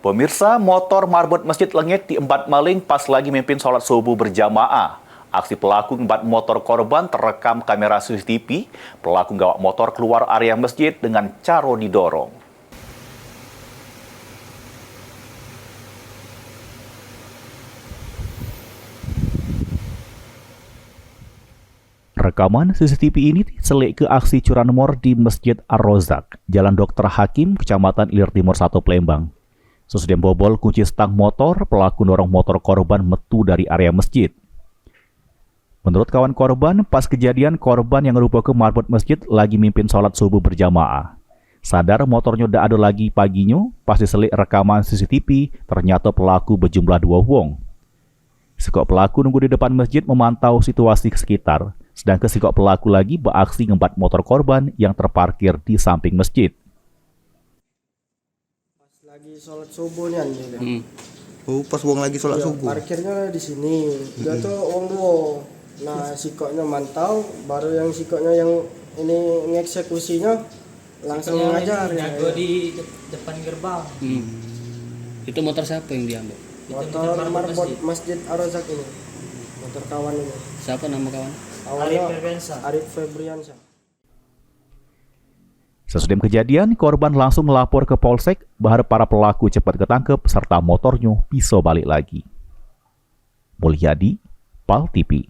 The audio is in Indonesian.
Pemirsa, motor marbot Masjid Lengit diembat maling pas lagi mimpin sholat subuh berjamaah. Aksi pelaku ngembat motor korban terekam kamera CCTV. Pelaku gawak motor keluar area masjid dengan cara didorong. Rekaman CCTV ini selik ke aksi curanmor di Masjid Ar-Rozak, Jalan Dr. Hakim, Kecamatan Ilir Timur 1, Palembang. Sesudah bobol kunci stang motor, pelaku dorong motor korban metu dari area masjid. Menurut kawan korban, pas kejadian korban yang merupakan marbot masjid lagi mimpin sholat subuh berjamaah. Sadar motornya udah ada lagi paginya, pas diselik rekaman CCTV, ternyata pelaku berjumlah 2 wong. Sikok pelaku nunggu di depan masjid memantau situasi sekitar, sedangkan sikok pelaku lagi beraksi ngembat motor korban yang terparkir di samping masjid. Lagi sholat subuh nih anjir. Oh, pas wong lagi sholat subuh. Parkirnya di sini. Dia tuh wong dua. Nah, sikoknya mantau, baru yang sikoknya yang ini ngeksekusinya langsung ngajar ya. Di depan gerbang. Itu motor siapa yang diambil? Motor marbot Masjid Ar-Rozak ini. Motor kawan ini. Siapa nama kawan? Awalnya Arif Febriansyah. Sesudah kejadian, korban langsung melapor ke Polsek, berharap para pelaku cepat ketangkep serta motornya bisa balik lagi. Mulyadi, PAL TV.